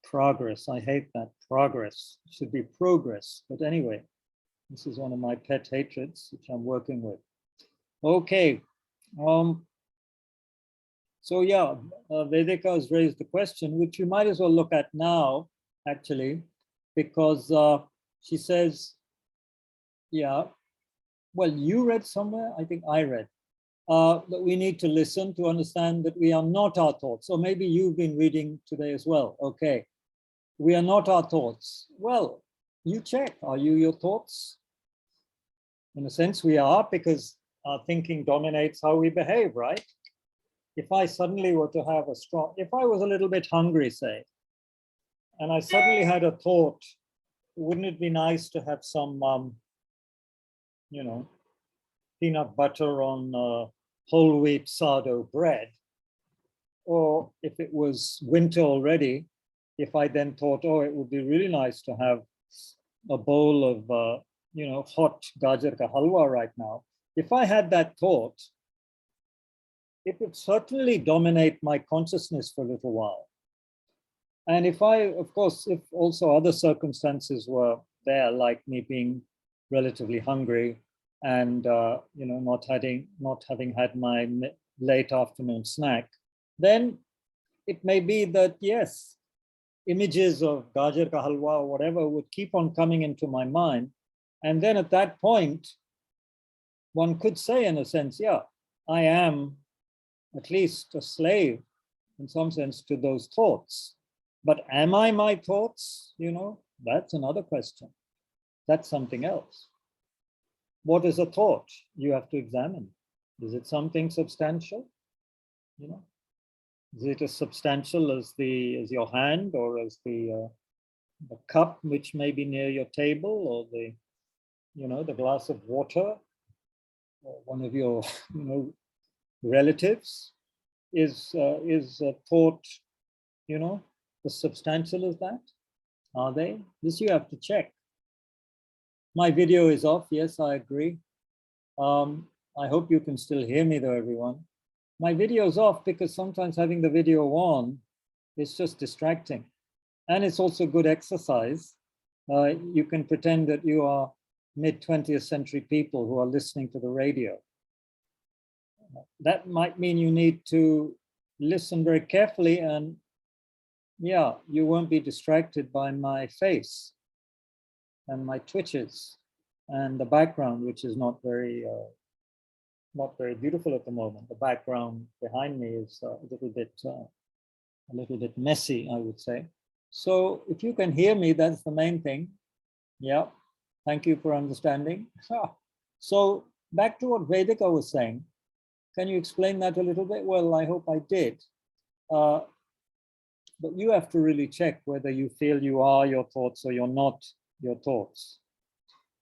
Progress. I hate that. Progress. It should be progress. But anyway, this is one of my pet hatreds, which I'm working with. Okay. So yeah, Vedika has raised the question, which you might as well look at now, actually, because she says, yeah, well, you read somewhere, I think I read, that we need to listen to understand that we are not our thoughts. So maybe you've been reading today as well. Okay, we are not our thoughts. Well, you check, are you your thoughts? In a sense, we are, because our thinking dominates how we behave, right? If I suddenly were to have a strong, if I was a little bit hungry, say, and I suddenly had a thought, wouldn't it be nice to have some, you know, peanut butter on whole wheat sourdough bread? Or if it was winter already, if I then thought, oh, it would be really nice to have a bowl of, you know, hot gajar ka halwa right now. If I had that thought, it would certainly dominate my consciousness for a little while. And if I, of course, if also other circumstances were there, like me being relatively hungry and you know, not having had my late afternoon snack, then it may be that yes, images of gajar ka halwa or whatever would keep on coming into my mind, and then at that point, one could say, in a sense, yeah, I am at least a slave in some sense to those thoughts. But am I my thoughts? You know, that's another question. That's something else. What is a thought? You have to examine. Is it something substantial? You know, is it as substantial as your hand, or as the cup which may be near your table, or the, you know, the glass of water, or one of your, you know, relatives? Is a thought, you know, as substantial as that? Are they? This you have to check. My video is off. Yes, I agree. I hope you can still hear me though, everyone. My video is off because sometimes having the video on is just distracting. And it's also good exercise. You can pretend that you are mid-20th century people who are listening to the radio. That might mean you need to listen very carefully, and yeah, you won't be distracted by my face and my twitches and the background, which is not very beautiful at the moment. The background behind me is a little bit messy, I would say. So if you can hear me, that's the main thing. Yeah, thank you for understanding. So back to what Vedika was saying. Can you explain that a little bit? Well, I hope I did. But you have to really check whether you feel you are your thoughts or you're not your thoughts.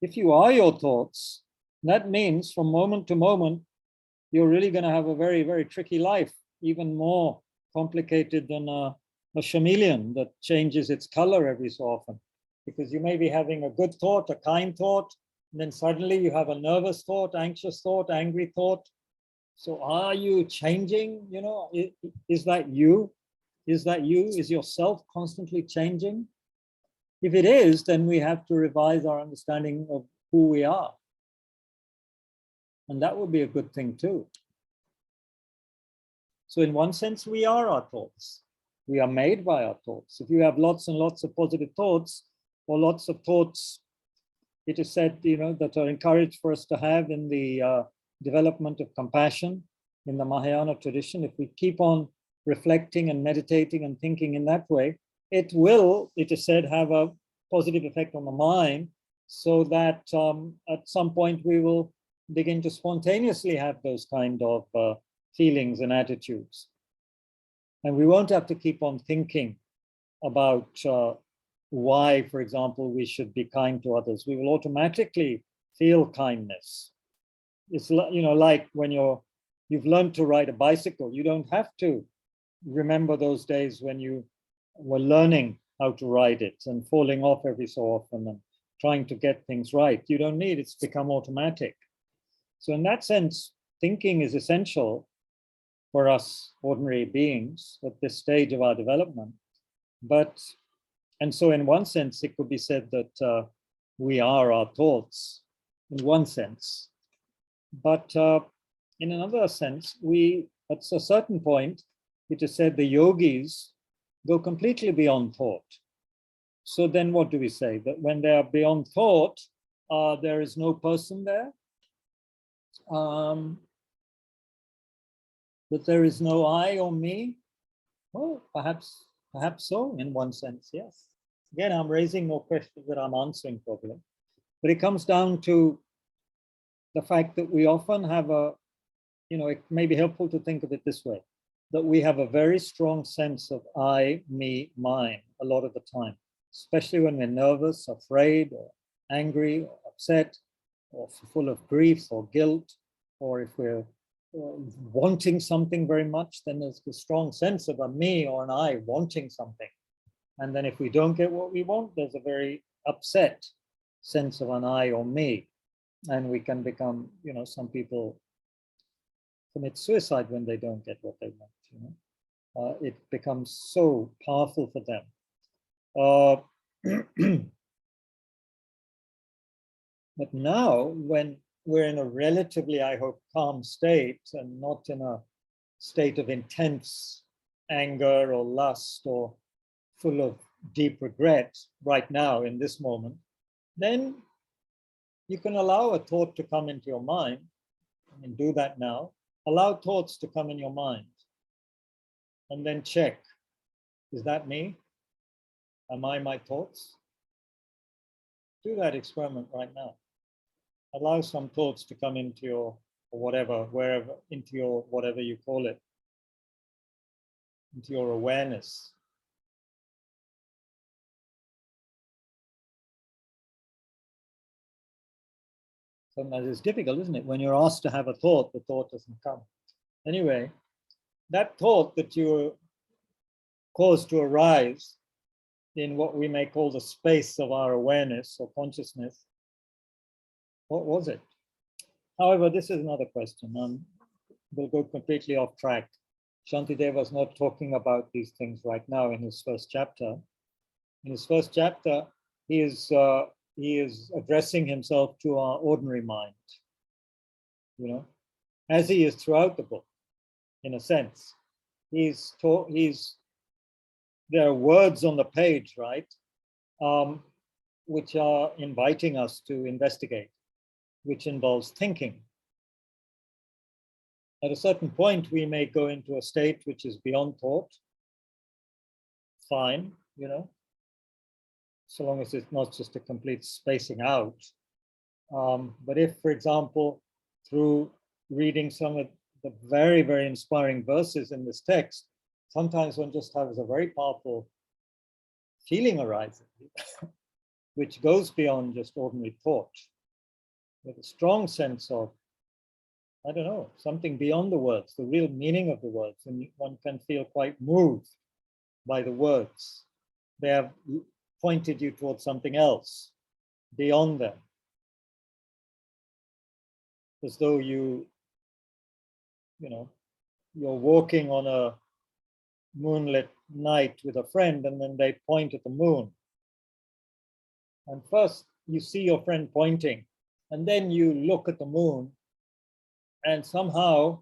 If you are your thoughts, that means from moment to moment, you're really going to have a very, very tricky life, even more complicated than a chameleon that changes its color every so often. Because you may be having a good thought, a kind thought, and then suddenly you have a nervous thought, anxious thought, angry thought. So are you changing? You know, is that you? Is that you? Is yourself constantly changing? If it is, then we have to revise our understanding of who we are. And that would be a good thing too. So in one sense, we are our thoughts. We are made by our thoughts. If you have lots and lots of positive thoughts, or lots of thoughts, it is said, you know, that are encouraged for us to have in the development of compassion in the Mahayana tradition. If we keep on reflecting and meditating and thinking in that way, it will, it is said, have a positive effect on the mind, so that at some point we will begin to spontaneously have those kind of feelings and attitudes. And we won't have to keep on thinking about why, for example, we should be kind to others. We will automatically feel kindness. It's, you know, like when you've learned to ride a bicycle, you don't have to remember those days when you were learning how to ride it and falling off every so often and trying to get things right. You don't need, it's become automatic. So in that sense, thinking is essential for us ordinary beings at this stage of our development. But And so in one sense, it could be said that we are our thoughts, in one sense. But in another sense, at a certain point, it is said the yogis go completely beyond thought. So then what do we say? That when they are beyond thought, there is no person there? That there is no I or me? Oh, perhaps so, in one sense, yes. Again, I'm raising more questions that I'm answering probably. But it comes down to the fact that we often have it may be helpful to think of it this way, that we have a very strong sense of I, me, mine a lot of the time, especially when we're nervous, afraid, or angry, or upset, or full of grief or guilt, or if we're wanting something very much, then there's a strong sense of a me or an I wanting something. And then if we don't get what we want, there's a very upset sense of an I or me. And we can become, some people commit suicide when they don't get what they want, it becomes so powerful for them. But now, when we're in a relatively, I hope, calm state and not in a state of intense anger or lust or full of deep regret right now in this moment, then you can allow a thought to come into your mind. I mean, do that now. Allow thoughts to come in your mind and then check, is that me? Am I my thoughts? Do that experiment right now. Allow some thoughts to come into your, or whatever, wherever, into your, whatever you call it, into your awareness. Sometimes it's difficult, isn't it? When you're asked to have a thought, the thought doesn't come. Anyway, that thought that you caused to arise in what we may call the space of our awareness or consciousness, what was it? However, this is another question. We'll go completely off track. Shantideva is not talking about these things right now in his first chapter. In his first chapter, he is addressing himself to our ordinary mind, as he is throughout the book, in a sense. There are words on the page, right, which are inviting us to investigate, which involves thinking. At a certain point, we may go into a state which is beyond thought. Fine, so long as it's not just a complete spacing out. But if, for example, through reading some of the very, very inspiring verses in this text, sometimes one just has a very powerful feeling arising, which goes beyond just ordinary thought, with a strong sense of, I don't know, something beyond the words, the real meaning of the words, and one can feel quite moved by the words. They have pointed you towards something else beyond them, as though you're walking on a moonlit night with a friend, and then they point at the moon. And first you see your friend pointing, and then you look at the moon, and somehow,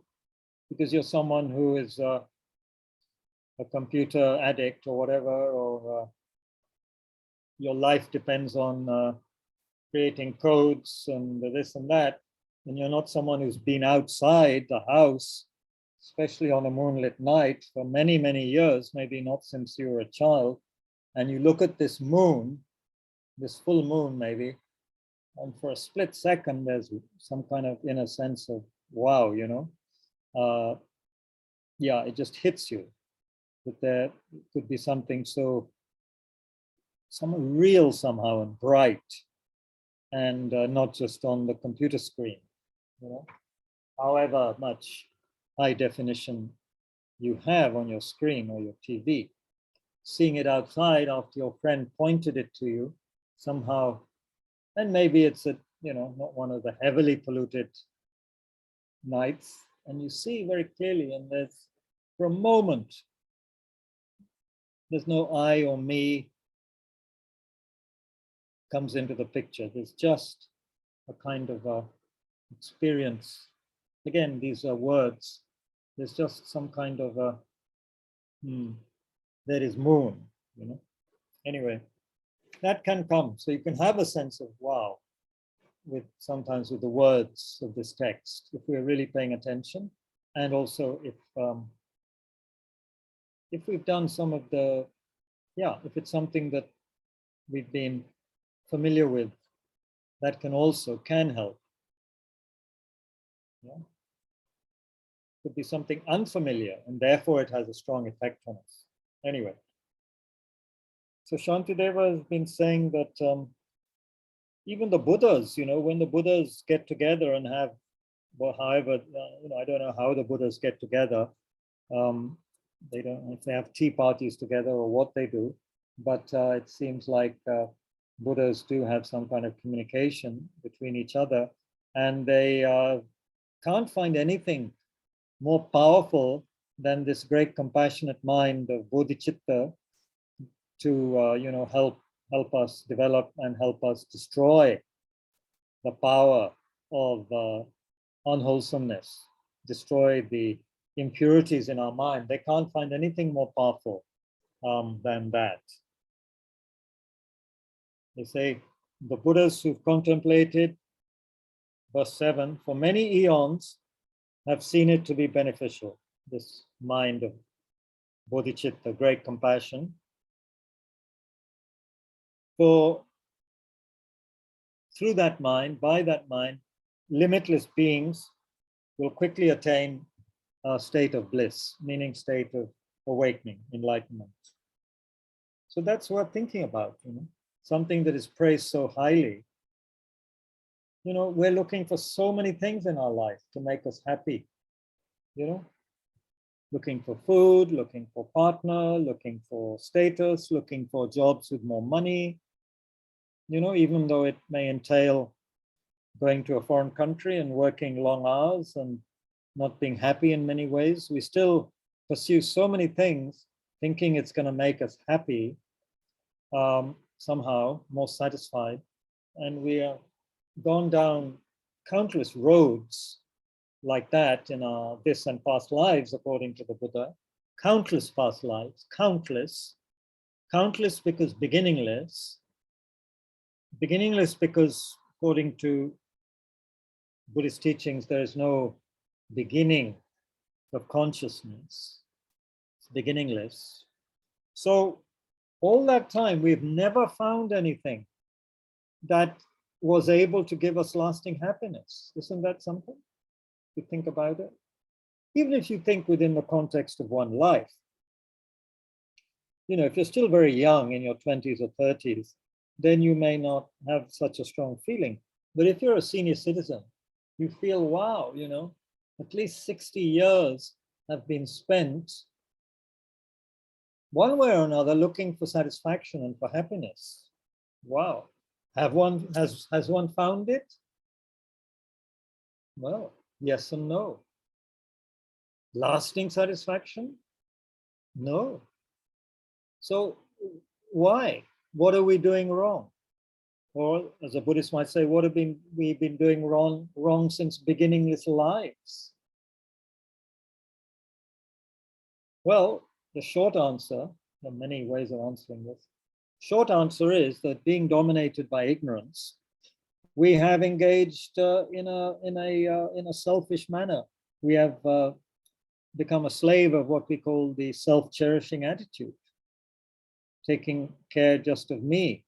because you're someone who is a computer addict or whatever, or your life depends on creating codes and this and that, and you're not someone who's been outside the house, especially on a moonlit night, for many, many years, maybe not since you were a child, and you look at this moon, this full moon maybe, and for a split second, there's some kind of inner sense of, wow, yeah, it just hits you that there could be something so real somehow and bright, and not just on the computer screen, however much high definition you have on your screen or your TV. Seeing it outside after your friend pointed it to you somehow, and maybe it's not one of the heavily polluted nights, and you see very clearly, and there's, for a moment, there's no I or me, comes into the picture. There's just a kind of experience. Again, these are words. There's just some kind of a, there is moon, you know. Anyway, that can come. So you can have a sense of wow, with sometimes with the words of this text, if we're really paying attention, and also if we've done some of the, if it's something that we've been familiar with, that can help. Yeah. Could be something unfamiliar, and therefore it has a strong effect on us. Anyway, so Shantideva has been saying that even the Buddhas, you know, when the Buddhas get together and have, well, however, you know, I don't know how the Buddhas get together. They don't know if they have tea parties together or what they do, but it seems like Buddhas do have some kind of communication between each other, and they can't find anything more powerful than this great compassionate mind of Bodhichitta to you know, help us develop and help us destroy the power of unwholesomeness, destroy the impurities in our mind. They can't find anything more powerful than that. They say the Buddhas who've contemplated, verse 7, for many eons have seen it to be beneficial, this mind of Bodhichitta, great compassion. For through that mind, by that mind, limitless beings will quickly attain a state of bliss, meaning state of awakening, enlightenment. So that's worth thinking about, you know, something that is praised so highly. You know, we're looking for so many things in our life to make us happy, you know, looking for food, looking for partner, looking for status, looking for jobs with more money, you know, even though it may entail going to a foreign country and working long hours and not being happy in many ways, we still pursue so many things thinking it's going to make us happy, somehow more satisfied. And we are gone down countless roads like that in our this and past lives, according to the Buddha. Countless past lives, countless because beginningless because according to Buddhist teachings, there is no beginning of consciousness. It's beginningless. So all that time, we've never found anything that was able to give us lasting happiness. Isn't that something to think about it? Even if you think within the context of one life, you know, if you're still very young in your 20s or 30s, then you may not have such a strong feeling. But if you're a senior citizen, you feel, wow, you know, at least 60 years have been spent one way or another looking for satisfaction and for happiness. Wow. Has one found it? Well, yes and no. Lasting satisfaction? No. So why? What are we doing wrong? Or as a Buddhist might say, what have we been doing wrong since beginningless lives? Well, the short answer, there are many ways of answering this. Short answer is that being dominated by ignorance, we have engaged in a selfish manner. We have become a slave of what we call the self-cherishing attitude, taking care just of me,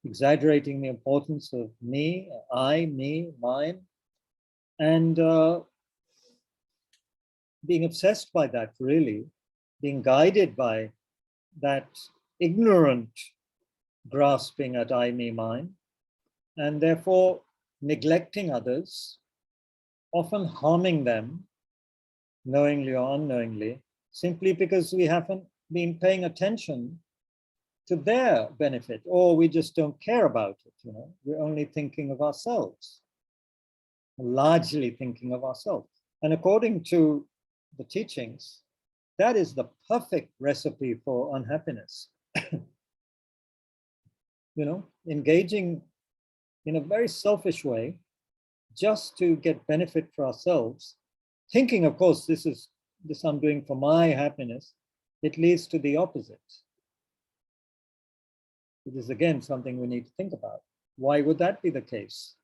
exaggerating the importance of me, I, me, mine, and being obsessed by that, really, being guided by that ignorant grasping at I, me, mine, and therefore neglecting others, often harming them, knowingly or unknowingly, simply because we haven't been paying attention to their benefit, or we just don't care about it, you know. We're only thinking of ourselves, largely thinking of ourselves. And according to the teachings, that is the perfect recipe for unhappiness. engaging in a very selfish way just to get benefit for ourselves, thinking, of course, this I'm doing for my happiness, it leads to the opposite. It is again something we need to think about. Why would that be the case?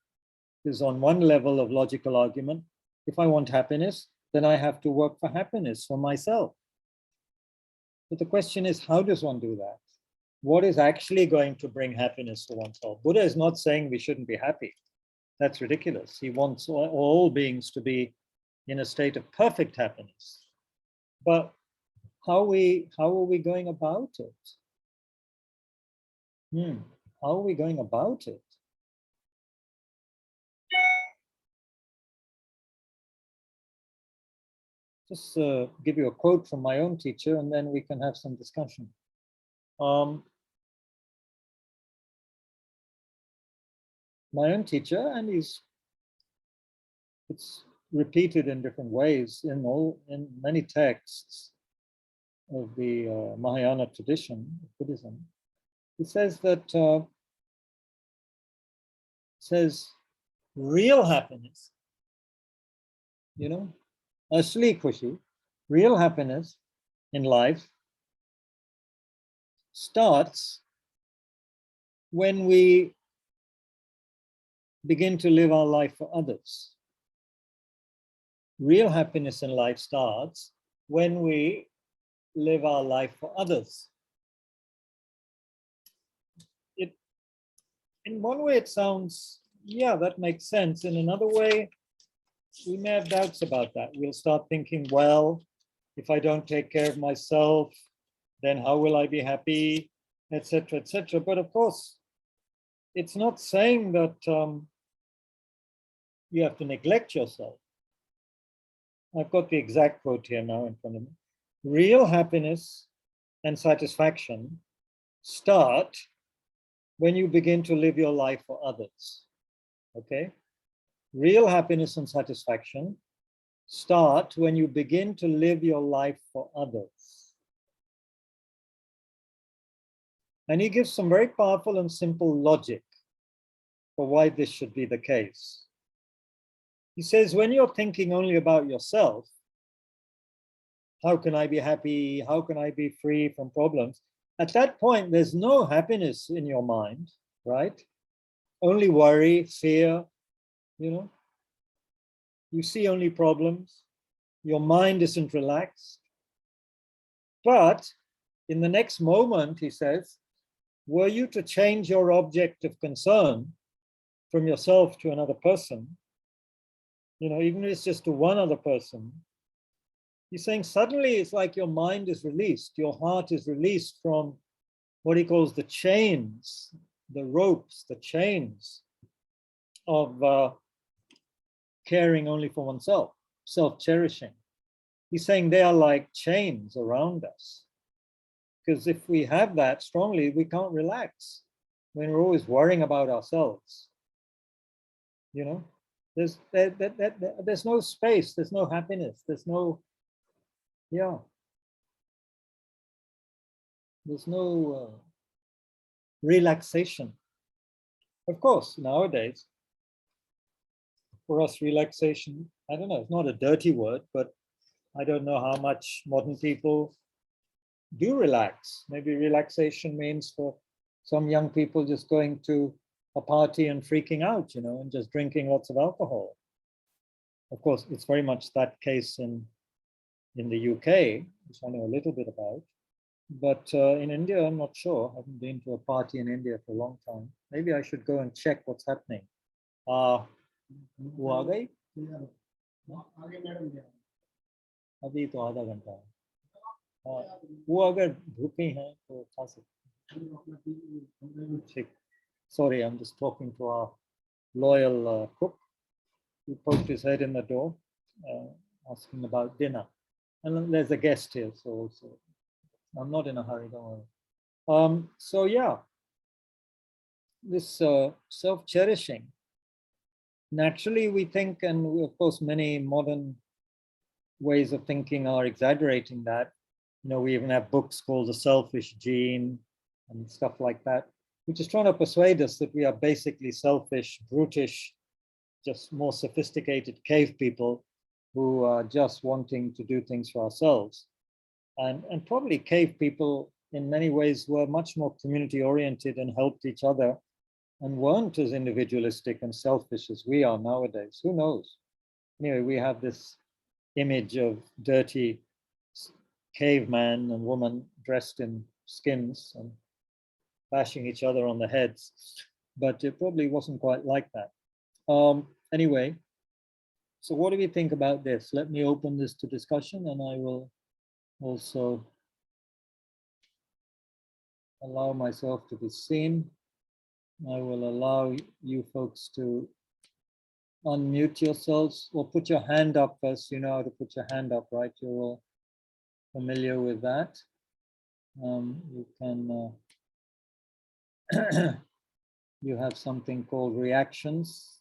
Because on one level of logical argument, if I want happiness, then I have to work for happiness for myself. But the question is, how does one do that? What is actually going to bring happiness to oneself? Buddha is not saying we shouldn't be happy. That's ridiculous. He wants all beings to be in a state of perfect happiness. But how are we going about it? How are we going about it? Just give you a quote from my own teacher, and then we can have some discussion. My own teacher, and it's repeated in different ways in many texts of the Mahayana tradition of Buddhism. He says that real happiness, asli khushi, real happiness in life starts when we begin to live our life for others. Real happiness in life starts when we live our life for others. In one way, it sounds, yeah, that makes sense. In another way, we may have doubts about that. We'll start thinking, well, if I don't take care of myself, then how will I be happy, etc., etc. But of course, it's not saying that you have to neglect yourself. I've got the exact quote here now in front of me. Real happiness and satisfaction start when you begin to live your life for others. Okay? Real happiness and satisfaction start when you begin to live your life for others. And he gives some very powerful and simple logic for why this should be the case. He says, when you're thinking only about yourself, how can I be happy? How can I be free from problems? At that point, there's no happiness in your mind, right? Only worry, fear, you see only problems. Your mind isn't relaxed. But in the next moment, he says, were you to change your object of concern from yourself to another person, even if it's just to one other person, he's saying suddenly it's like your mind is released, your heart is released from what he calls the chains, the ropes, the chains of caring only for oneself, self-cherishing. He's saying they are like chains around us. Because if we have that strongly, we can't relax when we're always worrying about ourselves. There's no space, there's no happiness, there's no relaxation. Of course, nowadays, for us, relaxation, I don't know, it's not a dirty word, but I don't know how much modern people do relax. Maybe relaxation means for some young people just going to a party and freaking out, and just drinking lots of alcohol. Of course, it's very much that case in the UK, which I know a little bit about. But in India, I'm not sure. I haven't been to a party in India for a long time. Maybe I should go and check what's happening. वो आ गई? अभी तो आधा घंटा है. वो अगर भूखी हैं तो खा सकते. Sorry, I'm just talking to our loyal cook. He poked his head in the door, asking about dinner. And there's a guest here, so I'm not in a hurry, don't worry. So yeah, this self-cherishing. Naturally, we think, and of course, many modern ways of thinking are exaggerating that. We even have books called The Selfish Gene and stuff like that. which is trying to persuade us that we are basically selfish, brutish, just more sophisticated cave people who are just wanting to do things for ourselves. And probably cave people in many ways were much more community oriented and helped each other and weren't as individualistic and selfish as we are nowadays. Who knows? Anyway, we have this image of dirty caveman and woman dressed in skins and bashing each other on the heads, but it probably wasn't quite like that. Anyway, so what do we think about this? Let me open this to discussion, and I will also allow myself to be seen. I will allow you folks to unmute yourselves or put your hand up first. You know how to put your hand up, right? You're all familiar with that. You can, you have something called reactions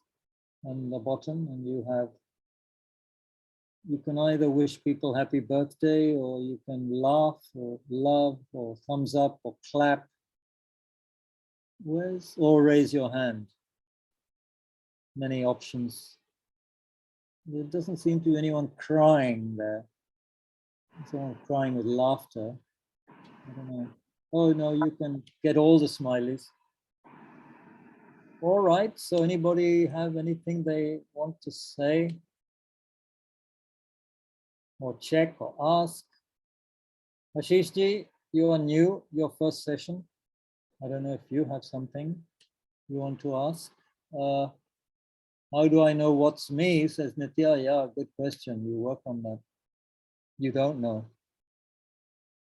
on the bottom, and you can either wish people happy birthday, or you can laugh or love or thumbs up or clap. Or raise your hand. Many options. There doesn't seem to be anyone crying there. Someone crying with laughter. I don't know. Oh no, you can get all the smileys. All right, so anybody have anything they want to say or check or ask? Ashish ji, you are new, your first session. I don't know if you have something you want to ask. How do I know what's me? Says Nitya. Yeah, good question. You work on that. You don't know.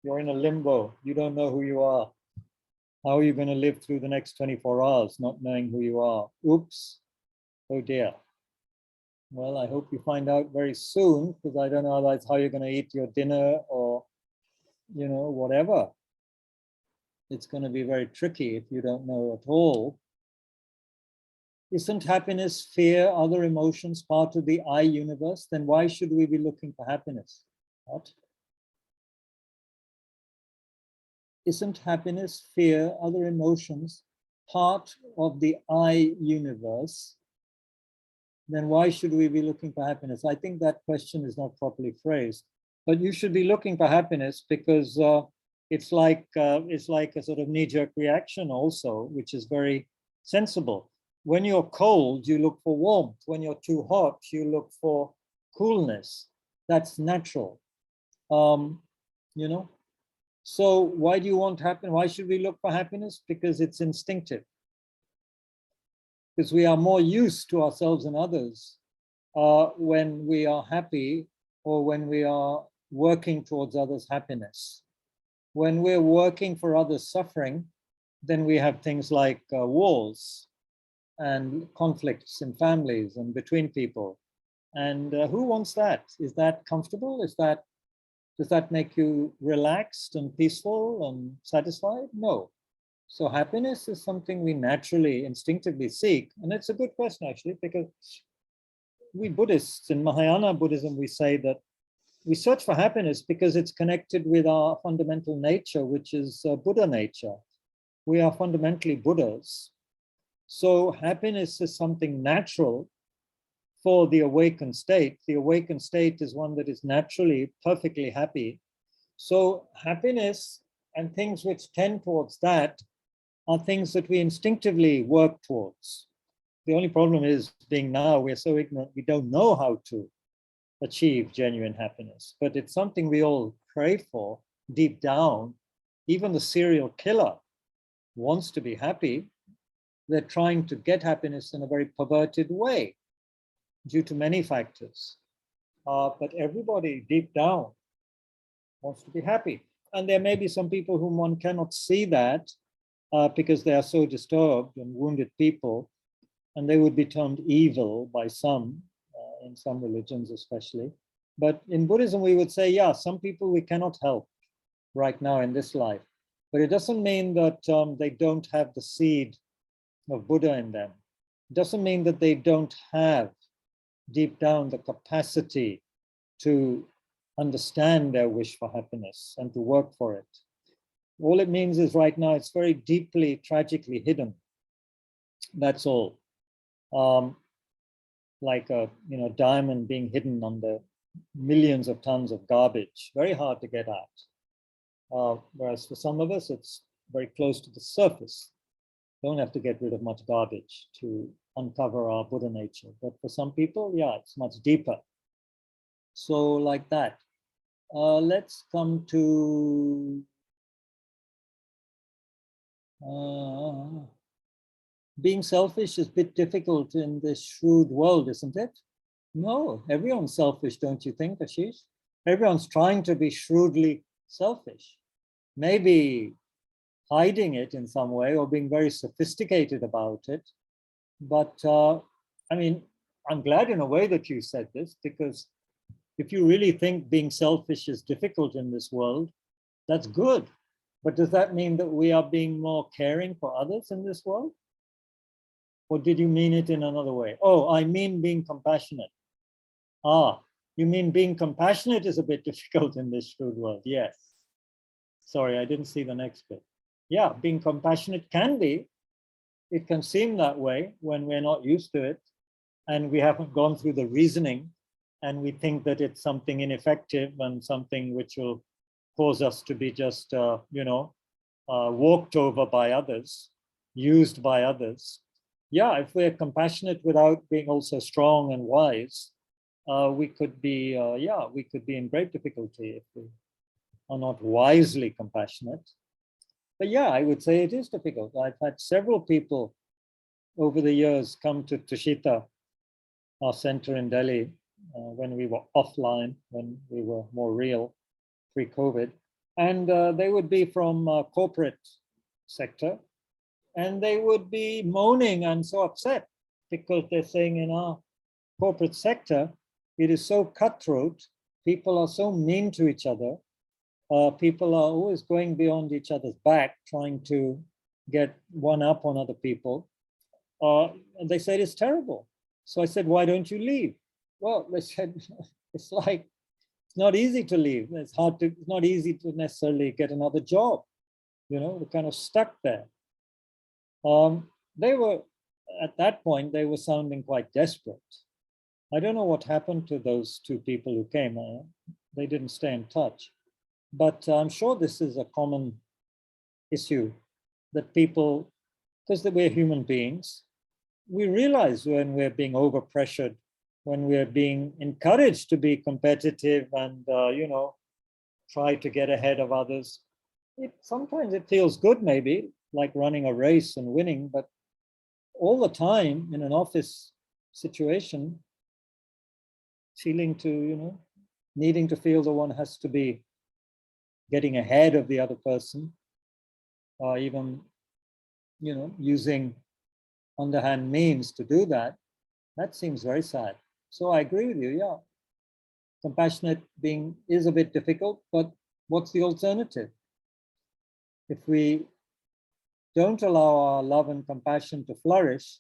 You're in a limbo. You don't know who you are. How are you going to live through the next 24 hours not knowing who you are? Oops. Oh dear. Well, I hope you find out very soon, because I don't know otherwise how you're going to eat your dinner or, you know, whatever. It's going to be very tricky if you don't know at all. Isn't happiness, fear, other emotions part of the I universe? Then why should we be looking for happiness? What? Isn't happiness, fear, other emotions part of the I universe? Then why should we be looking for happiness? I think that question is not properly phrased, but you should be looking for happiness because it's like a sort of knee-jerk reaction also, which is very sensible. When you're cold, you look for warmth. When you're too hot, you look for coolness. That's natural, you know. So why do you want happiness? Why should we look for happiness? Because it's instinctive. Because we are more used to ourselves and others when we are happy or when we are working towards others' happiness. When we're working for others' suffering, then we have things like wars and conflicts in families and between people. And who wants that? Is that comfortable? Does that make you relaxed and peaceful and satisfied? No. So happiness is something we naturally, instinctively seek. And it's a good question, actually, because we Buddhists in Mahayana Buddhism, we say that we search for happiness because it's connected with our fundamental nature, which is Buddha nature. We are fundamentally Buddhas. So happiness is something natural for the awakened state. The awakened state is one that is naturally perfectly happy. So happiness and things which tend towards that are things that we instinctively work towards. The only problem is, being now, we're so ignorant, we don't know how to achieve genuine happiness, but it's something we all crave for deep down. Even the serial killer wants to be happy. They're trying to get happiness in a very perverted way due to many factors. But everybody deep down wants to be happy. And there may be some people whom one cannot see that because they are so disturbed and wounded people, and they would be termed evil by some, in some religions especially. But in Buddhism, we would say, yeah, some people we cannot help right now in this life. But it doesn't mean that they don't have the seed of Buddha in them. It doesn't mean that they don't have deep down the capacity to understand their wish for happiness and to work for it. All it means is right now it's very deeply, tragically hidden. That's all. Like a diamond being hidden under millions of tons of garbage, very hard to get at. Whereas for some of us, it's very close to the surface. Don't have to get rid of much garbage to uncover our Buddha nature. But for some people, yeah, it's much deeper. So like that. Let's come to being selfish is a bit difficult in this shrewd world, isn't it? No, everyone's selfish, don't you think, Ashish? Everyone's trying to be shrewdly selfish. Maybe hiding it in some way or being very sophisticated about it. But I mean, I'm glad in a way that you said this, because if you really think being selfish is difficult in this world, that's good. But does that mean that we are being more caring for others in this world? Or did you mean it in another way? Oh, I mean being compassionate. Ah, you mean being compassionate is a bit difficult in this shrewd world? Yes. Sorry, I didn't see the next bit. Yeah, being compassionate can be. It can seem that way when we're not used to it and we haven't gone through the reasoning and we think that it's something ineffective and something which will cause us to be just, walked over by others, used by others. Yeah, if we're compassionate without being also strong and wise, we could be in great difficulty if we are not wisely compassionate. But yeah, I would say it is difficult. I've had several people over the years come to Tushita, our center in Delhi, when we were offline, when we were more real, pre-COVID. And they would be from corporate sector, and they would be moaning and so upset because they're saying in our corporate sector, it is so cutthroat, people are so mean to each other, people are always going beyond each other's back, trying to get one up on other people. And they said, it's terrible. So I said, why don't you leave? Well, they said, it's like, it's not easy to leave. It's not easy to necessarily get another job. We're kind of stuck there. They were, at that point, they were sounding quite desperate. I don't know what happened to those two people who came. They didn't stay in touch. But I'm sure this is a common issue that people, because we're human beings, we realize when we're being overpressured, when we're being encouraged to be competitive and, try to get ahead of others. Sometimes it feels good, maybe, like running a race and winning, but all the time in an office situation, feeling to, needing to feel that one has to be getting ahead of the other person, or even, using underhand means to do that, that seems very sad. So I agree with you, yeah. Compassionate being is a bit difficult, but what's the alternative? If we don't allow our love and compassion to flourish,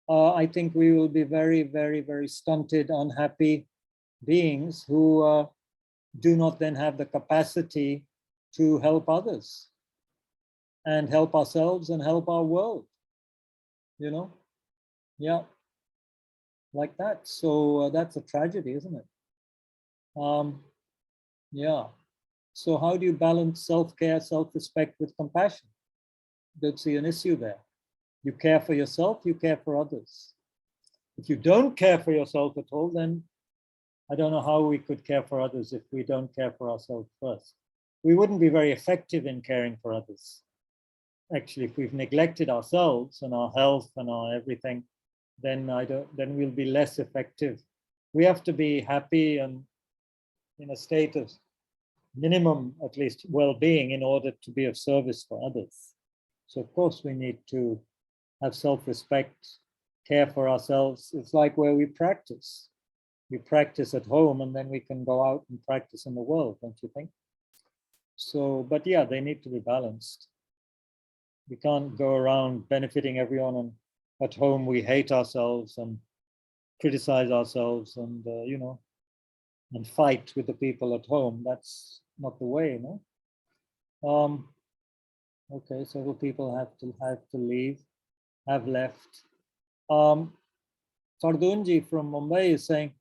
I think we will be very, very, very stunted, unhappy beings who do not then have the capacity to help others and help ourselves and help our world, Yeah, like that. So that's a tragedy, isn't it? Yeah. So how do you balance self-care, self-respect with compassion? Don't see an issue there. You care for yourself, you care for others. If you don't care for yourself at all, then I don't know how we could care for others if we don't care for ourselves first. We wouldn't be very effective in caring for others. Actually, if we've neglected ourselves and our health and our everything, then we'll be less effective. We have to be happy and in a state of minimum, at least, well-being in order to be of service for others. So of course we need to have self-respect, care for ourselves. It's like where we practice. We practice at home and then we can go out and practice in the world, don't you think? So, but yeah, they need to be balanced. We can't go around benefiting everyone and at home we hate ourselves and criticize ourselves and, and fight with the people at home. That's not the way, no? Okay, several people have to leave, have left. Fardunji from Mumbai is saying,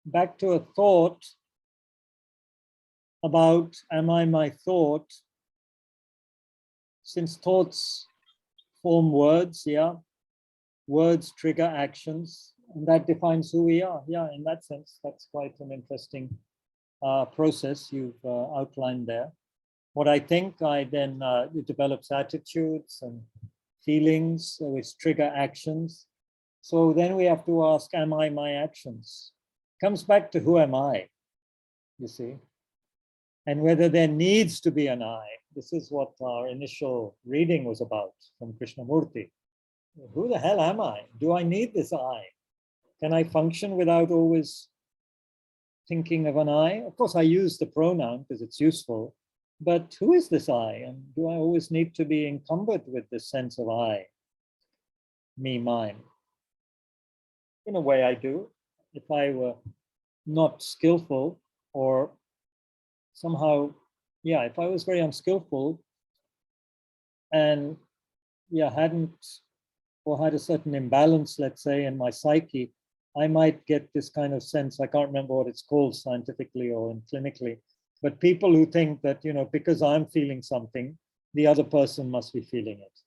back to a thought about, am I my thought? Since thoughts form words, yeah, words trigger actions, and that defines who we are. Yeah, in that sense, that's quite an interesting process you've outlined there. What I think, it develops attitudes and feelings, which trigger actions. So then we have to ask, am I my actions? Comes back to who am I, you see? And whether there needs to be an I. This is what our initial reading was about from Krishnamurti. Who the hell am I? Do I need this I? Can I function without always thinking of an I? Of course, I use the pronoun because it's useful, but who is this I? And do I always need to be encumbered with this sense of I, me, mine? In a way, I do. If I were not skillful, or somehow, yeah, if I was very unskillful and hadn't, or had a certain imbalance, let's say, in my psyche, I might get this kind of sense. I can't remember what it's called scientifically or clinically, but people who think that, because I'm feeling something, the other person must be feeling it.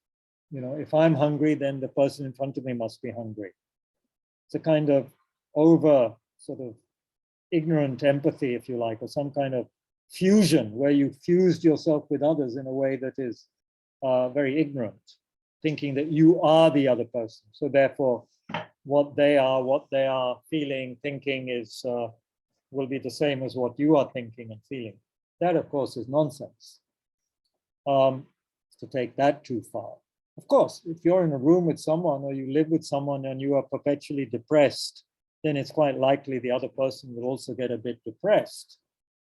If I'm hungry, then the person in front of me must be hungry. It's a kind of over sort of ignorant empathy, if you like, or some kind of fusion where you fused yourself with others in a way that is very ignorant, thinking that you are the other person. So therefore, what they are feeling, thinking is will be the same as what you are thinking and feeling. That, of course, is nonsense. To take that too far. Of course, if you're in a room with someone or you live with someone and you are perpetually depressed, then it's quite likely the other person will also get a bit depressed.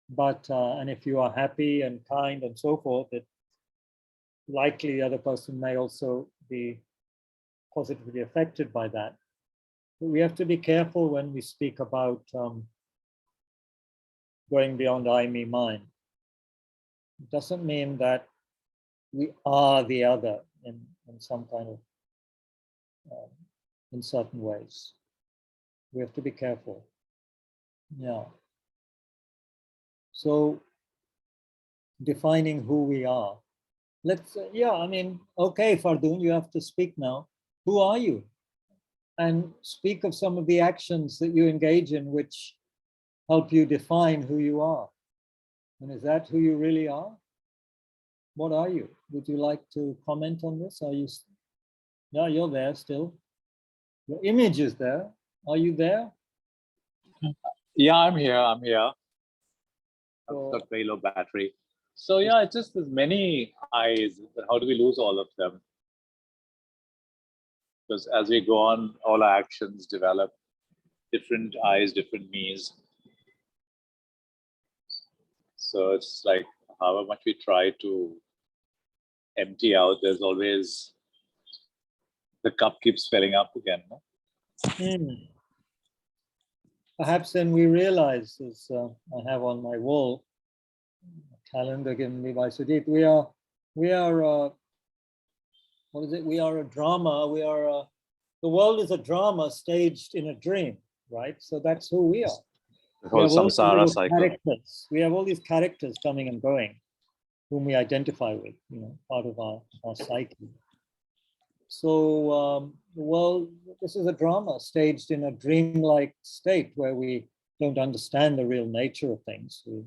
But, and if you are happy and kind and so forth, it likely the other person may also be positively affected by that. But we have to be careful when we speak about going beyond I, me, mine. It doesn't mean that we are the other in some kind of, in certain ways. We have to be careful. Yeah. So defining who we are. Let's, okay, Fardun, you have to speak now. Who are you? And speak of some of the actions that you engage in which help you define who you are. And is that who you really are? What are you? Would you like to comment on this? Are you? No, you're there still. Your image is there. Are you there? Yeah, I'm here. I've got very low battery. So yeah, it's just there's many eyes, but how do we lose all of them? Because as we go on, all our actions develop different eyes, different me's. So it's like however much we try to empty out, there's always, the cup keeps filling up again. No? Perhaps then we realize, as I have on my wall, a calendar given me by Sujit, we are what is it? We are a drama. The world is a drama staged in a dream, right? So that's who we are. The whole samsara cycle. We have all these characters coming and going, whom we identify with, part of our psyche. So the world, this is a drama staged in a dreamlike state where we don't understand the real nature of things. We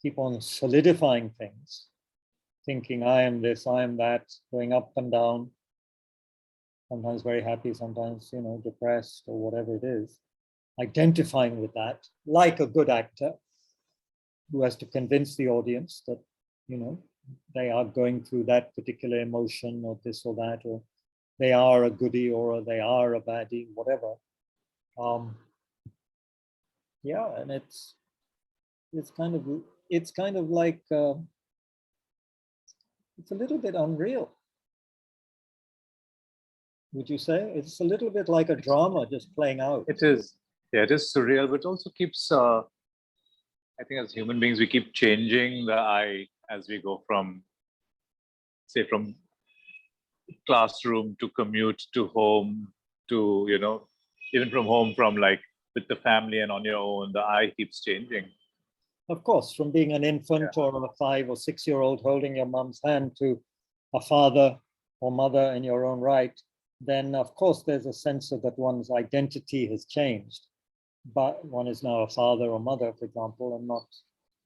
keep on solidifying things, thinking I am this, I am that, going up and down, sometimes very happy, sometimes, depressed or whatever it is, identifying with that like a good actor who has to convince the audience that, they are going through that particular emotion or this or that, or they are a goodie or they are a baddie, whatever. Yeah, and it's kind of like it's a little bit unreal. Would you say it's a little bit like a drama just playing out? It is. Yeah, it is surreal, but also keeps. I think as human beings, we keep changing the I as we go from say from classroom to commute to home to, even from home, from like with the family and on your own, the I keeps changing. Of course, from being an infant or a 5 or 6 year old holding your mom's hand to a father or mother in your own right, then of course there's a sense of that one's identity has changed. But one is now a father or mother, for example, and not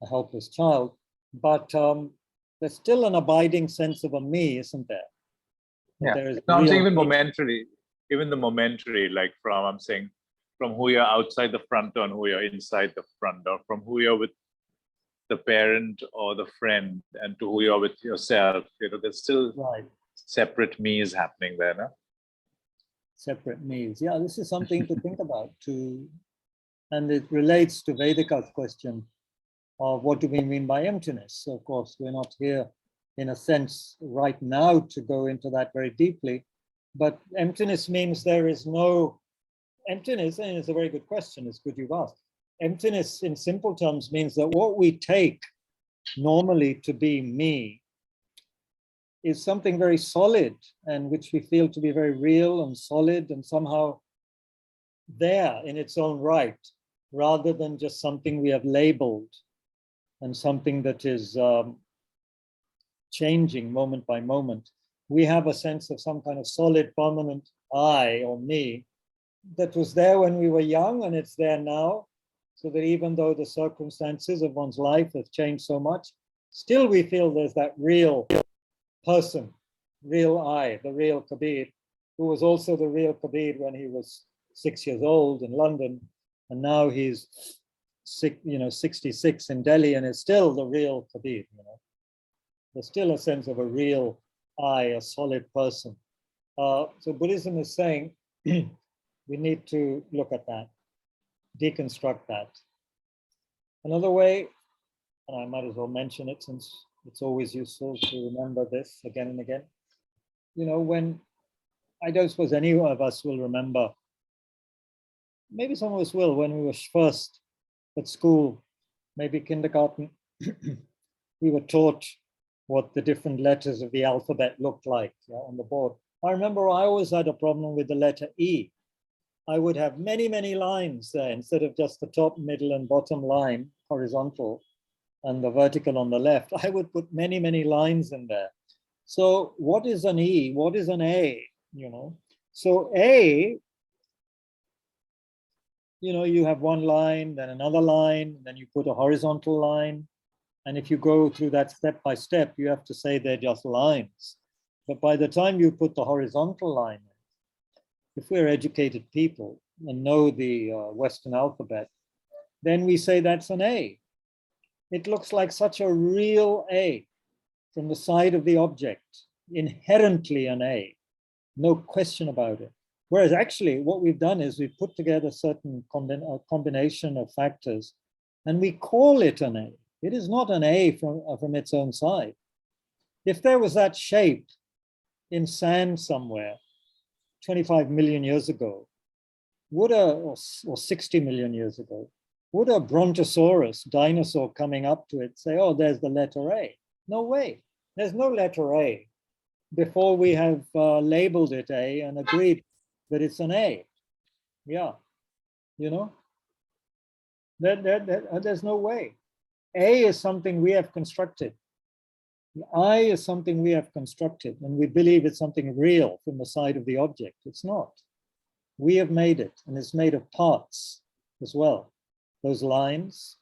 a helpless child. But there's still an abiding sense of a me, isn't there? Yeah. There is No, I'm saying real even me. momentarily, like I'm saying from who you're outside the front door and who you're inside the front door, from who you're with the parent or the friend and to who you're with yourself. There's still Right. separate me's happening there, no? Separate me's. Yeah, this is something to think about too. And it relates to Vedika's question of what do we mean by emptiness? Of course, we're not here in a sense right now to go into that very deeply, but emptiness means there is no emptiness, and it's a very good question, it's good you've asked. Emptiness in simple terms means that what we take normally to be me is something very solid and which we feel to be very real and solid and somehow there in its own right, rather than just something we have labeled and something that is changing moment by moment. We have a sense of some kind of solid, permanent I or me that was there when we were young and it's there now. So that even though the circumstances of one's life have changed so much, still we feel there's that real person, real I, the real Kabir, who was also the real Kabir when he was 6 years old in London. And now he's 66 in Delhi and is still the real Kabir. There's still a sense of a real I, a solid person. So Buddhism is saying we need to look at that, deconstruct that. Another way, and I might as well mention it since it's always useful to remember this again and again. When I don't suppose any of us will remember, maybe some of us will, when we were first at school, maybe kindergarten, we were taught what the different letters of the alphabet looked like on the board. I remember I always had a problem with the letter E. I would have many, many lines there instead of just the top, middle, and bottom line, horizontal, and the vertical on the left. I would put many, many lines in there. So what is an E? What is an A? So A, you have one line, then another line, then you put a horizontal line. And if you go through that step by step, you have to say they're just lines. But by the time you put the horizontal line in, if we're educated people and know the Western alphabet, then we say that's an A. It looks like such a real A from the side of the object, inherently an A, no question about it. Whereas actually what we've done is we've put together a certain combination of factors and we call it an A. It is not an A from its own side. If there was that shape in sand somewhere 25 million years ago, or 60 million years ago, would a brontosaurus dinosaur coming up to it say, oh, there's the letter A? No way. There's no letter A before we have labeled it A and agreed that it's an A. Yeah, there's no way. A is something we have constructed. I is something we have constructed, and we believe it's something real from the side of the object. It's not. We have made it, and it's made of parts as well. Those lines,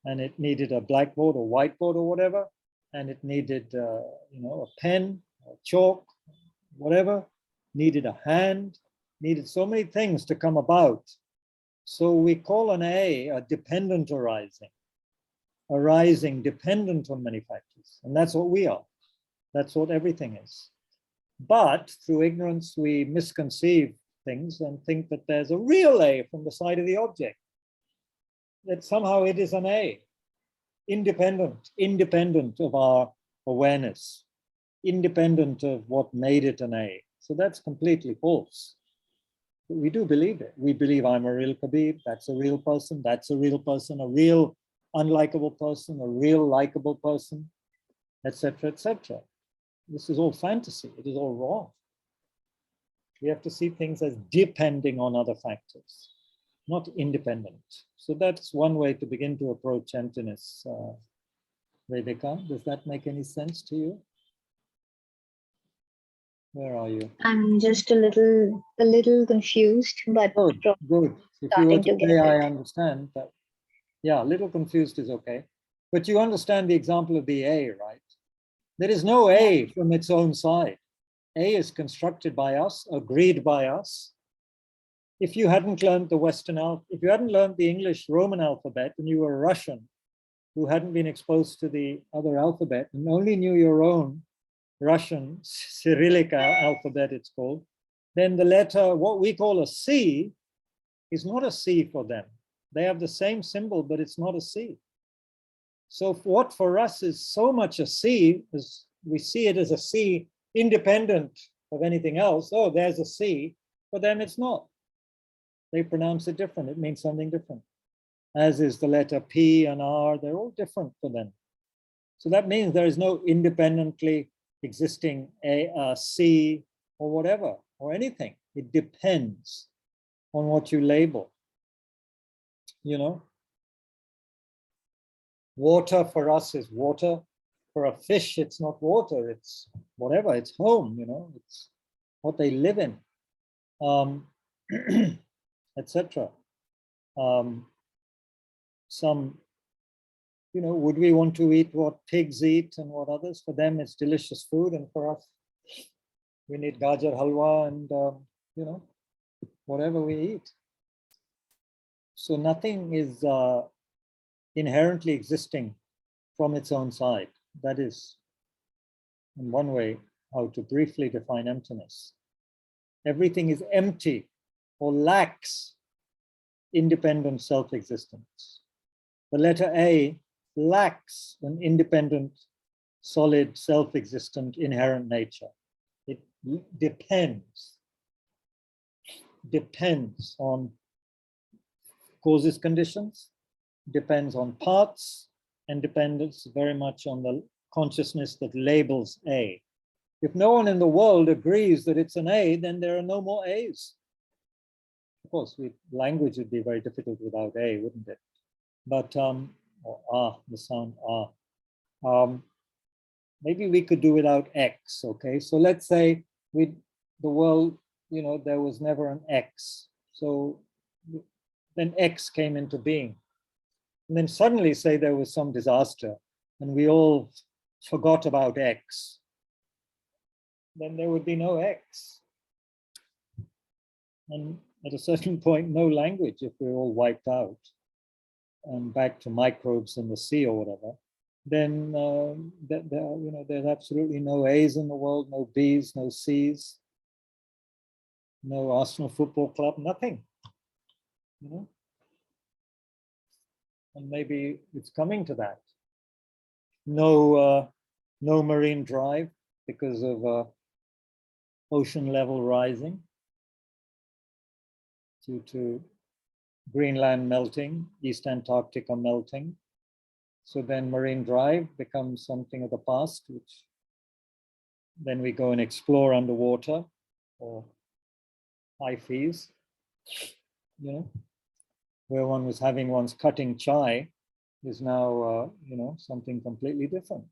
and it needed a blackboard or whiteboard or whatever, and it needed, a pen, or chalk, whatever, needed a hand, needed so many things to come about. So we call an A dependent arising dependent on many factors. And that's what we are. That's what everything is. But through ignorance, we misconceive things and think that there's a real A from the side of the object. That somehow it is an A, independent of our awareness, independent of what made it an A. So that's completely false. But we do believe it. We believe I'm a real Kabir, that's a real person, that's a real person, a real unlikable person, a real likable person, etc., etc. This is all fantasy. It is all wrong. We have to see things as depending on other factors, not independent. So that's one way to begin to approach emptiness. Vedika, does that make any sense to you? Where are you? I'm just a little confused, but Good, good. If you were starting to to get say, I it. understand that. Yeah, a little confused is okay. But you understand the example of the A, right? There is no A from its own side. A is constructed by us, agreed by us. If you hadn't learned the Western if you hadn't learned the English Roman alphabet and you were Russian, who hadn't been exposed to the other alphabet and only knew your own Russian Cyrillic alphabet, it's called, then the letter, what we call a C, is not a C for them. They have the same symbol, but it's not a C. So what for us is so much a C, is we see it as a C independent of anything else. Oh, there's a C. For them, it's not. They pronounce it different. It means something different. As is the letter P and R. They're all different for them. So that means there is no independently existing a C or whatever, or anything. It depends on what you label. You know? Water for us is water. For a fish, it's not water, it's whatever, it's home, you know, it's what they live in, etc. Some, you know, would we want to eat what pigs eat and what others? For them, it's delicious food, and for us, we need gajar halwa and, you know, whatever we eat. So nothing is inherently existing from its own side. That is, in one way, how to briefly define emptiness. Everything is empty or lacks independent self-existence. The letter A lacks an independent, solid, self-existent, inherent nature. It depends on causes, conditions, depends on parts, and depends very much on the consciousness that labels A. If no one in the world agrees that it's an A, then there are no more A's. Of course, language would be very difficult without A, wouldn't it? But, or the sound maybe we could do without X, okay? So let's say the world, you know, there was never an X. So then X came into being. And then suddenly say there was some disaster and we all forgot about X, then there would be no X. And at a certain point, no language if we're all wiped out and back to microbes in the sea or whatever, then you know, there's absolutely no A's in the world, no B's, no C's, no Arsenal Football Club, nothing, you know? And maybe it's coming to that. No marine drive because of ocean level rising due to Greenland melting, East Antarctica melting. So then marine drive becomes something of the past, which then we go and explore underwater or high seas, you know, where one was having one's cutting chai is now, you know, something completely different.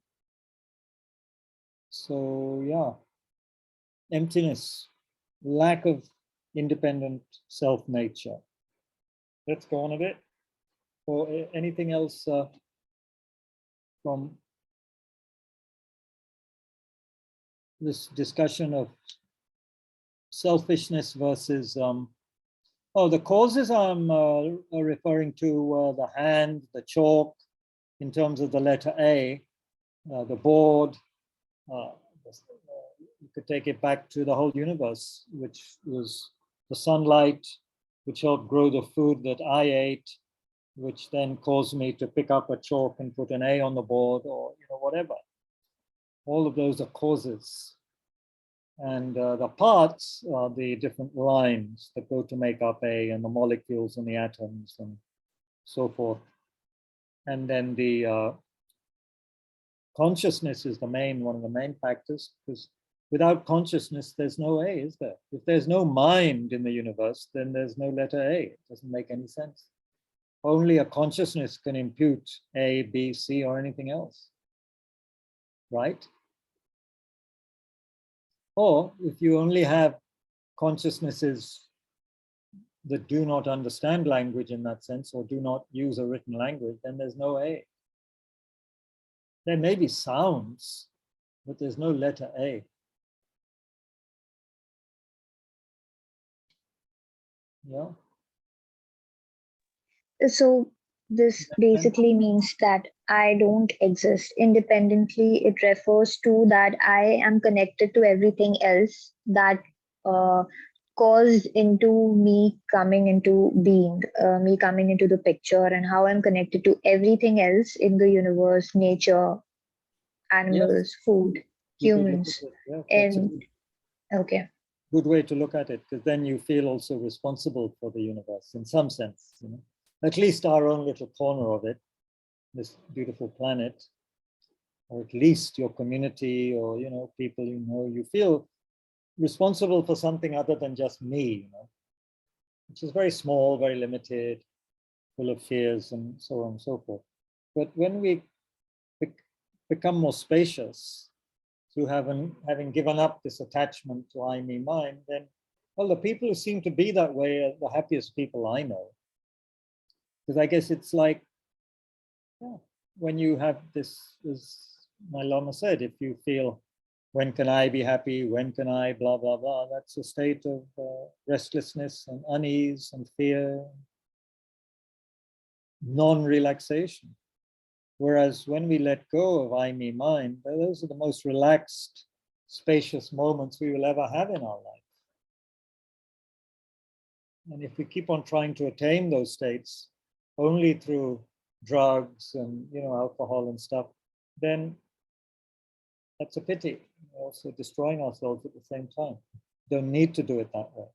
So yeah, emptiness, lack of independent self-nature. Let's go on a bit. Or anything else from this discussion of selfishness versus, the causes I'm referring to the hand, the chalk, in terms of the letter A, the board. You could take it back to the whole universe, which was the sunlight, which helped grow the food that I ate, which then caused me to pick up a chalk and put an A on the board, or, you know, whatever. All of those are causes. And the parts are the different lines that go to make up A, and the molecules and the atoms and so forth. And then the consciousness is one of the main factors, because without consciousness, there's no A, is there? If there's no mind in the universe, then there's no letter A. It doesn't make any sense. Only a consciousness can impute A, B, C, or anything else, right? Or if you only have consciousnesses that do not understand language in that sense, or do not use a written language, then there's no A. There may be sounds, but there's no letter A. Yeah. So this basically means that I don't exist independently. It refers to that I am connected to everything else that caused into me coming into being, me coming into the picture, and how I'm connected to everything else in the universe, nature, animals, Yes. food, humans. Yeah, that's And okay. good way to look at it, because then you feel also responsible for the universe in some sense, you know, at least our own little corner of it, this beautiful planet, or at least your community, or, you know, people, you know, you feel responsible for something other than just me, you know, which is very small, very limited, full of fears and so on and so forth. But when we become more spacious, through having given up this attachment to I, me, mine, then, well, the people who seem to be that way are the happiest people I know. Because I guess it's like, yeah, when you have this, as my Lama said, if you feel, when can I be happy? When can I, blah, blah, blah, that's a state of restlessness and unease and fear, non-relaxation. Whereas when we let go of I, me, mine, those are the most relaxed, spacious moments we will ever have in our life. And if we keep on trying to attain those states only through drugs and, you know, alcohol and stuff, then that's a pity. We're also destroying ourselves at the same time. Don't need to do it that way.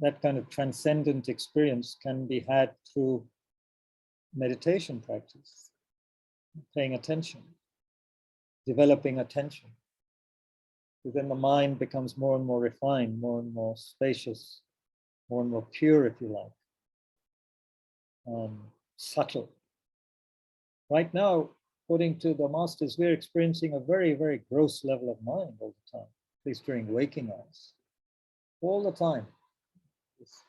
That kind of transcendent experience can be had through meditation practice, paying attention, developing attention. Because then the mind becomes more and more refined, more and more spacious, more and more pure, if you like, subtle. Right now, according to the masters, we're experiencing a very, very gross level of mind all the time, at least during waking hours, all the time. This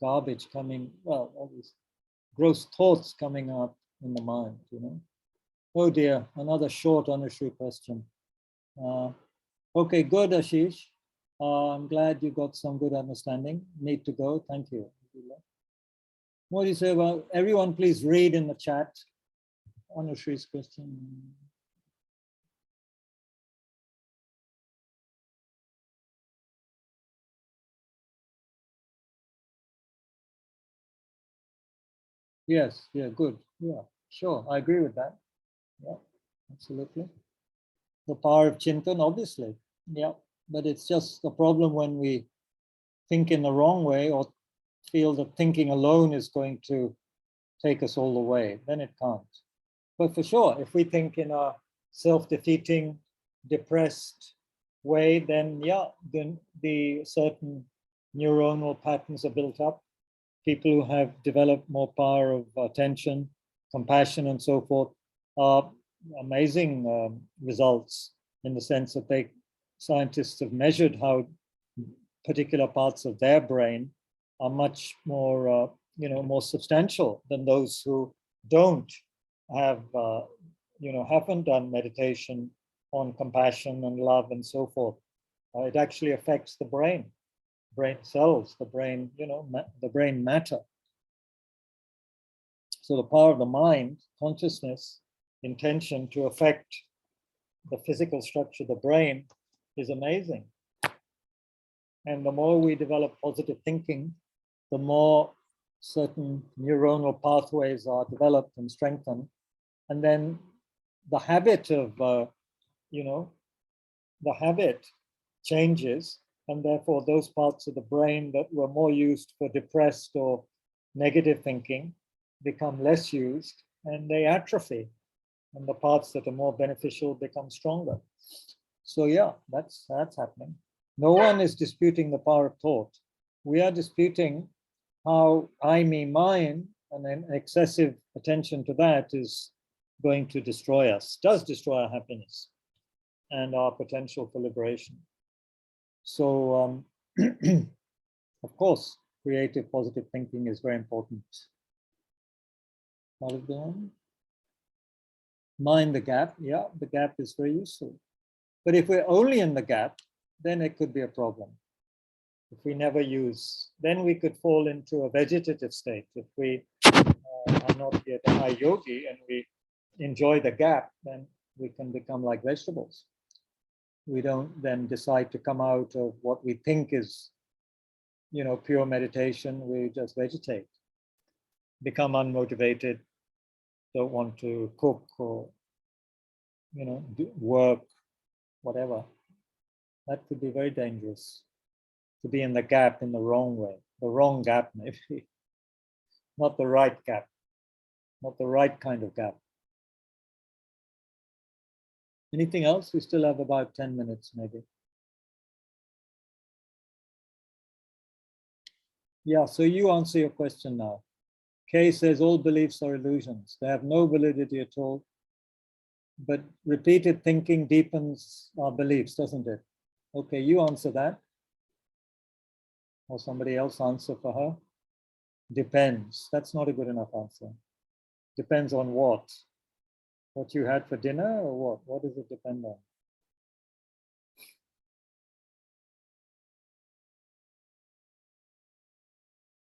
garbage coming, well, all these gross thoughts coming up in the mind, you know. Oh dear, another short Anushree question. Okay, good, Ashish. I'm glad you got some good understanding. Need to go, thank you. What do you say about, everyone please read in the chat Anushree's question. Yes, yeah, good. Yeah, sure, I agree with that. Yeah, absolutely. The power of Chintan, obviously. Yeah, but it's just a problem when we think in the wrong way or feel that thinking alone is going to take us all the way, then it can't. But for sure, if we think in a self-defeating, depressed way, then yeah, then the certain neuronal patterns are built up. People who have developed more power of attention, compassion, and so forth are amazing results, in the sense that scientists have measured how particular parts of their brain are much more, you know, more substantial than those who don't have, you know, haven't done meditation on compassion and love and so forth. It actually affects the brain cells, the brain, you know, the brain matter. So the power of the mind, consciousness, intention to affect the physical structure of the brain is amazing. And the more we develop positive thinking, the more certain neuronal pathways are developed and strengthened. And then the habit of, you know, the habit changes. And therefore those parts of the brain that were more used for depressed or negative thinking become less used, and they atrophy. and the parts that are more beneficial become stronger. So yeah, that's happening. No one is disputing the power of thought. We are disputing how I, me, mine, and an excessive attention to that is going to destroy us, does destroy our happiness and our potential for liberation. So, of course, creative, positive thinking is very important. Mind the gap. Yeah, the gap is very useful. But if we're only in the gap, then it could be a problem. If we never use, then we could fall into a vegetative state. If we are not yet a high yogi and we enjoy the gap, then we can become like vegetables. We don't then decide to come out of what we think is, pure meditation. We just vegetate, become unmotivated, don't want to cook or, work, whatever. That could be very dangerous, to be in the gap in the wrong way, the wrong gap maybe, not the right gap, not the right kind of gap. Anything else? We still have about 10 minutes maybe. Yeah, so you answer your question now. Kay says all beliefs are illusions. They have no validity at all. But repeated thinking deepens our beliefs, doesn't it? Okay, you answer that. Or somebody else answer for her. Depends. That's not a good enough answer. Depends on what? What you had for dinner or what? What does it depend on?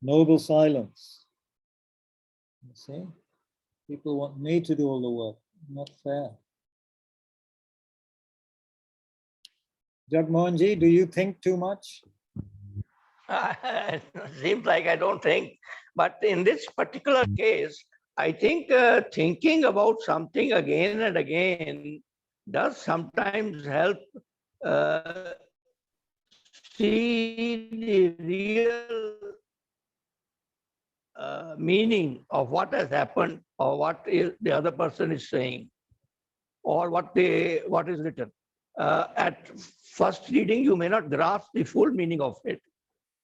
Noble silence. You see? People want me to do all the work. Not fair. Jagmohanji, do you think too much? It seems like I don't think. But in this particular case, I think thinking about something again and again does sometimes help see the real meaning of what has happened or what the other person is saying or what is written. At first reading, you may not grasp the full meaning of it,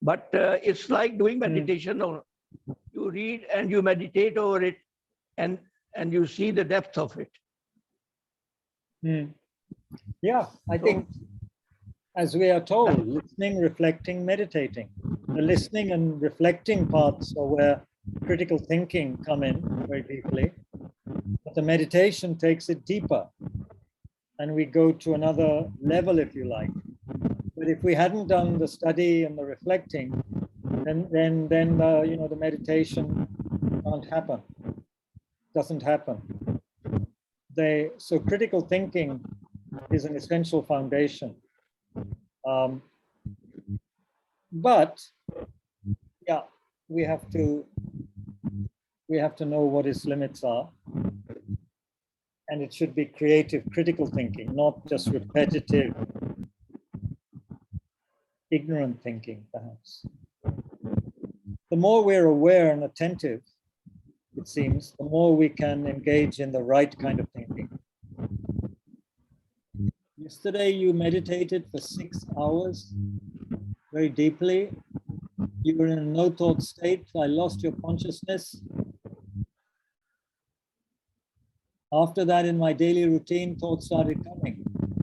but it's like doing meditation. You read and you meditate over it, and you see the depth of it. Yeah, I think, as we are told, listening, reflecting, meditating. The listening and reflecting parts are where critical thinking come in very deeply. But the meditation takes it deeper, and we go to another level, if you like. But if we hadn't done the study and the reflecting, then the meditation can't happen. Doesn't happen. So critical thinking is an essential foundation. But yeah, we have to know what its limits are. And it should be creative, critical thinking, not just repetitive, ignorant thinking, perhaps. The more we're aware and attentive, it seems, the more we can engage in the right kind of thinking. Yesterday, you meditated for 6 hours, very deeply. You were in a no-thought state. I lost your consciousness. After that, in my daily routine, thoughts started coming.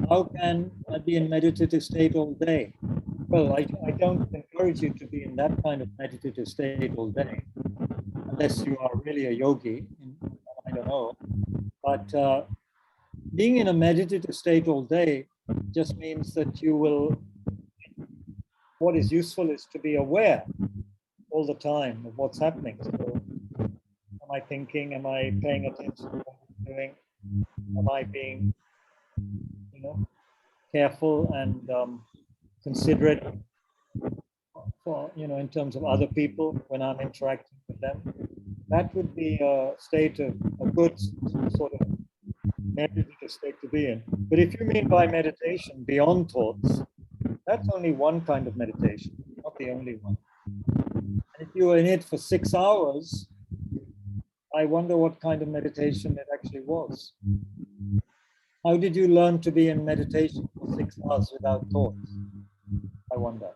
How can I be in meditative state all day? Well, I don't encourage you to be in that kind of meditative state all day, unless you are really a yogi. I don't know. But being in a meditative state all day just means that you will, what is useful is to be aware all the time of what's happening. So, am I thinking? Am I paying attention to what I'm doing? Am I being, careful and considerate for, in terms of other people when I'm interacting with them? That would be a state of a good sort of meditative state to be in. But if you mean by meditation beyond thoughts, that's only one kind of meditation, not the only one. And if you are in it for 6 hours, I wonder what kind of meditation it actually was. How did you learn to be in meditation for 6 hours without thoughts? I wonder.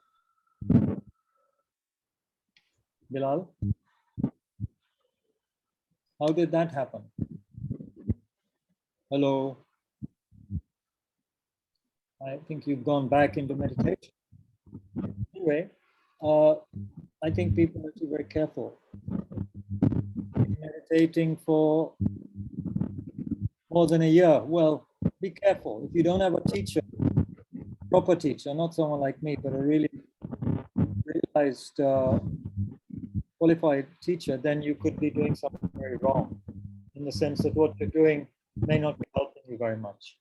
Bilal, how did that happen? Hello. I think you've gone back into meditation. Anyway, I think people have to be very careful. Meditating for more than a year. Well, be careful. If you don't have a teacher, proper teacher, not someone like me, but a really realized qualified teacher, then you could be doing something very wrong, in the sense that what you're doing may not be helping you very much.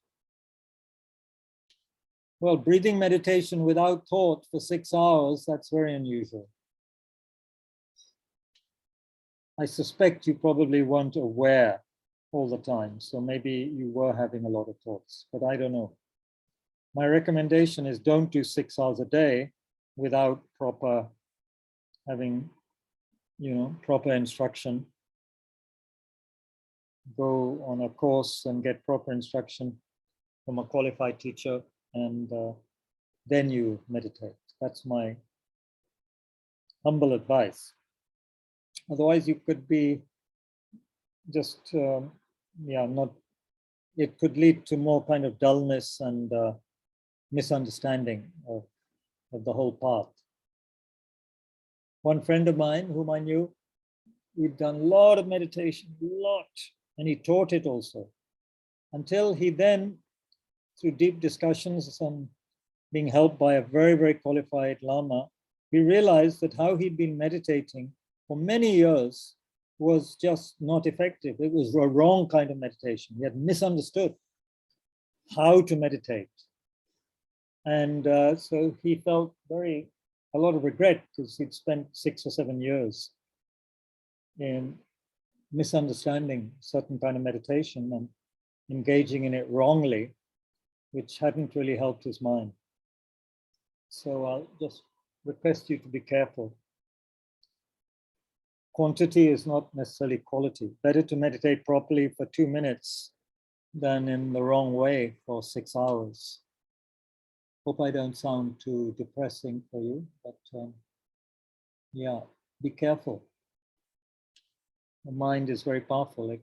Well, breathing meditation without thought for 6 hours, that's very unusual. I suspect you probably weren't aware all the time, so maybe you were having a lot of thoughts, but I don't know. My recommendation is don't do 6 hours a day without proper having, proper instruction. Go on a course and get proper instruction from a qualified teacher, and then you meditate. That's my humble advice. Otherwise, you could be just, not, it could lead to more kind of dullness and misunderstanding of the whole path. One friend of mine whom I knew, he'd done a lot of meditation, and he taught it also, until he then, through deep discussions and being helped by a very, very qualified Lama, he realized that how he'd been meditating for many years was just not effective. It was a wrong kind of meditation. He had misunderstood how to meditate. And so he felt a lot of regret, because he'd spent 6 or 7 years in misunderstanding certain kind of meditation and engaging in it wrongly, which hadn't really helped his mind. So I'll just request you to be careful. Quantity is not necessarily quality. Better to meditate properly for 2 minutes than in the wrong way for 6 hours. Hope I don't sound too depressing for you, but yeah, be careful. The mind is very powerful. It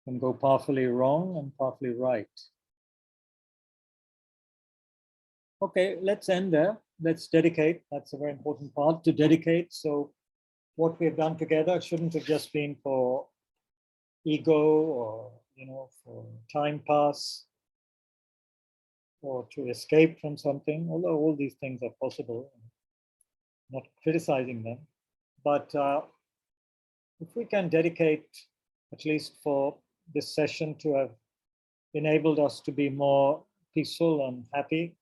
can go powerfully wrong and powerfully right. Okay, let's end there. Let's dedicate. That's a very important part, to dedicate. So what we've done together shouldn't have just been for ego or, for time pass or to escape from something, although all these things are possible. I'm not criticizing them. But if we can dedicate, at least for this session, to have enabled us to be more peaceful and happy,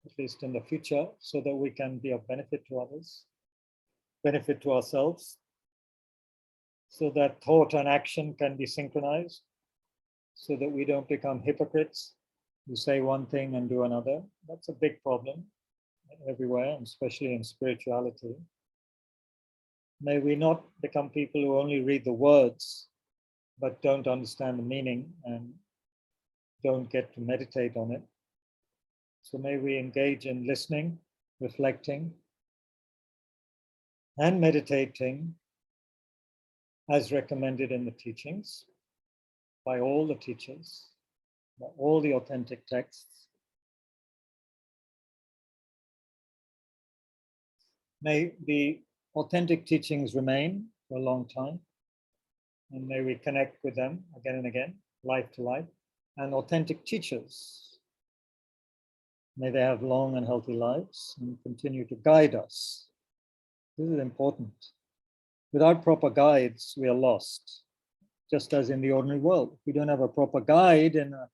at least in the future, so that we can be of benefit to others, benefit to ourselves, so that thought and action can be synchronized, so that we don't become hypocrites who say one thing and do another. That's a big problem everywhere, and especially in spirituality. May we not become people who only read the words, but don't understand the meaning and don't get to meditate on it. So may we engage in listening, reflecting, and meditating as recommended in the teachings by all the teachers, by all the authentic texts. May the authentic teachings remain for a long time, and may we connect with them again and again, life to life, and authentic teachers. May they have long and healthy lives and continue to guide us. This is important. Without proper guides, we are lost, just as in the ordinary world. If we don't have a proper guide in a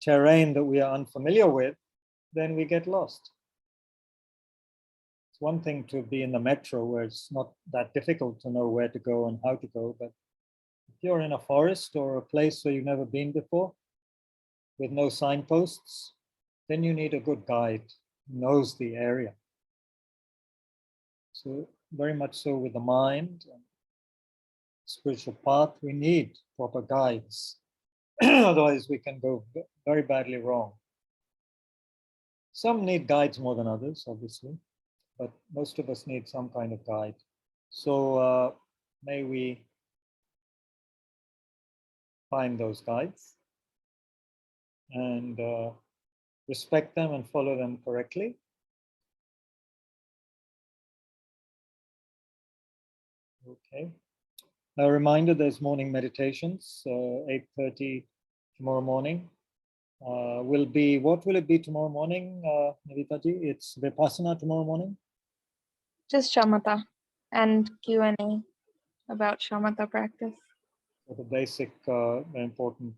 terrain that we are unfamiliar with, then we get lost. It's one thing to be in the metro where it's not that difficult to know where to go and how to go, but if you're in a forest or a place where you've never been before, with no signposts, then you need a good guide who knows the area. So very much so with the mind. spiritual path, we need proper guides. Otherwise, we can go very badly wrong. Some need guides more than others, obviously, but most of us need some kind of guide. So may we find those guides and respect them and follow them correctly. Okay. A reminder, there's morning meditations, 8:30 tomorrow morning. Will be, what will it be tomorrow morning, Navitaji? It's Vipassana tomorrow morning? Just shamatha and Q&A about shamatha practice. So the basic, important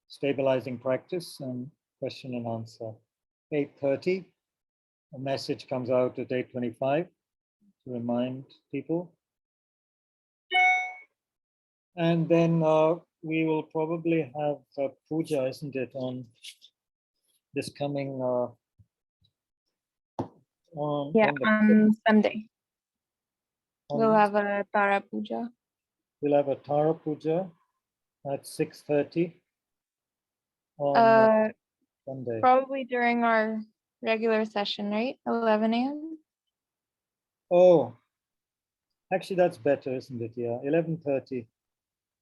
stabilizing practice and question and answer. 8:30, a message comes out at 8:25 to remind people. And then we will probably have a puja, isn't it, on this coming on Sunday. We'll have a Tara Puja. We'll have a Tara Puja at 6:30 on Sunday. Probably during our regular session, right? 11 a.m. Oh, actually that's better, isn't it? Yeah, 11:30.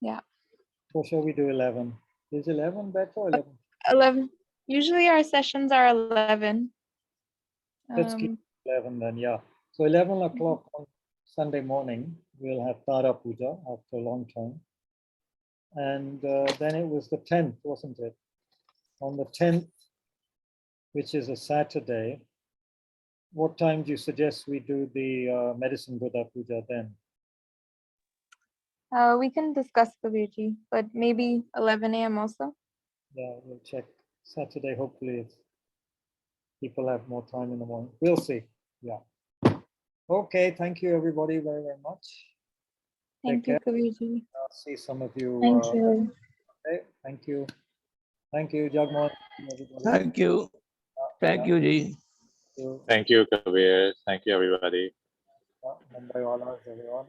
Yeah. Or shall we do 11? Is 11 better or 11? 11. Usually our sessions are 11. Let's keep 11 then, yeah. So 11 o'clock on Sunday morning, we'll have Tara Puja after a long time. And then it was the 10th, wasn't it? On the 10th, which is a Saturday, what time do you suggest we do the Medicine Buddha Puja then? We can discuss Kabirji, but maybe 11 a.m. also. Yeah, we'll check. Saturday, hopefully, if people have more time in the morning. We'll see. Yeah. Okay, thank you everybody very, very much. Thank you, Kabirji. I'll see some of you. Thank you. Okay, thank you. Thank you, Jagmohan. Thank you. Thank you, Ji. Thank you, Kabir. Thank you, everybody. Mumbai Walas, everyone.